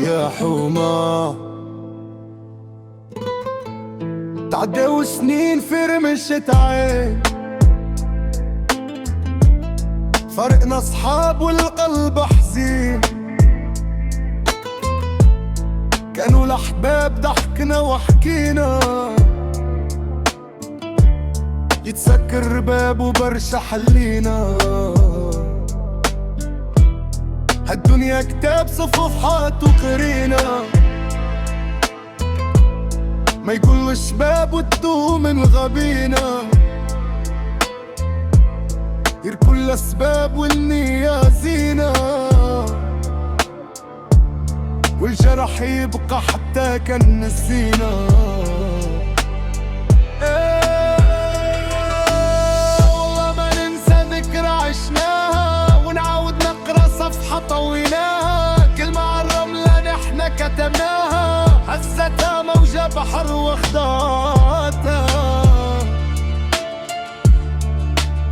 يا حومة تعدوا سنين في رمشة عين، فرقنا أصحاب والقلب حزين. كانوا الأحباب ضحكنا وحكينا، يتسكر باب وبرشا حلينا. هالدنيا كتاب صفحات وقرينا، ما يقول شباب وتدوم من غبينا. يركوا الأسباب والنية زينة، والجرح يبقى حتى كان نسينا. والله ما ننسى ذكرى عشناها، ونعاود نقرا صفحة طويناها. كلمة عالرملة نحنا كتبناها، هزتها موجة بحر واخداتها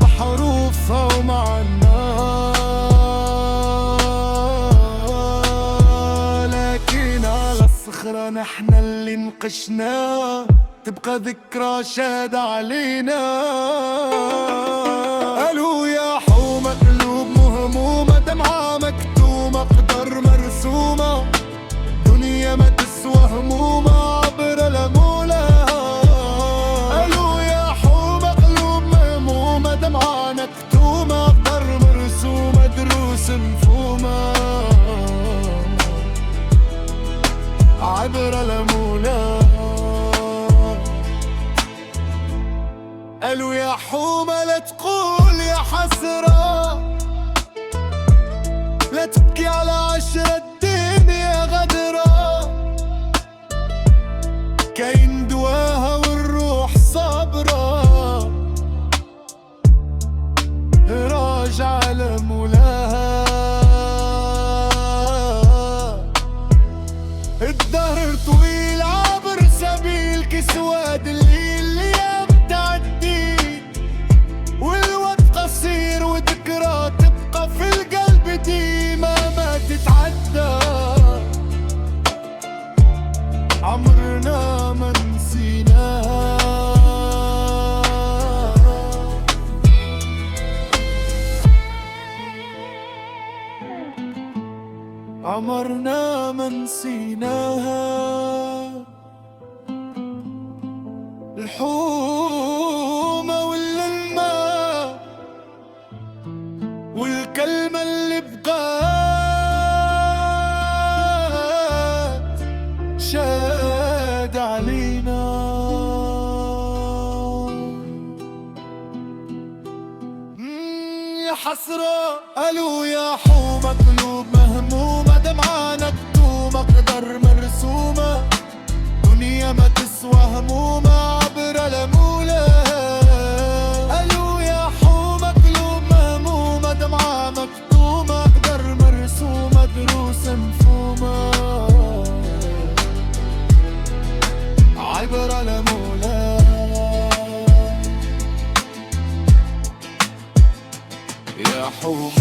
بحروفها ومعناها. لكن على الصخرة نحنا اللي نقشناها، تبقى ذكرى شاد علينا. قالوا يا حومة قلوب مهمومة، دمعة مكتومة قدر مرسومة. دنيا ما تسوى همومة عبر لمولاها. قالوا يا حومة قلوب مهمومة، دمعة مكتومة قدر مرسومة. دروس مفهومة عبر لمولاها. قالوا يا حومة لا تقول يا حسرة، لا تبكي على عشرة الدنيا غدرة. كاين دواها والروح صبرة، راجع لمولاها. الدهر طويل عبر سبيل كسواد الليل بتعدي، والوقت قصير وذكرى تبقى في القلب ديما ما تتعدى. عمرنا ما نسيناها، عمرنا ما نسيناها. الحومة ولا الماء والكلمة اللي بقات شاد علينا. يا حسرة قالوا يا حومة قلوب مهمومة، دمعة مكتومة قدر مرسومة. دنيا ما تسوى همومة عبر لمولاها. قالوا يا حومة قلوب مهمومة، دمعة مكتومة قدر مرسومة. دروس مفهومة عبر لمولاها. يا حومة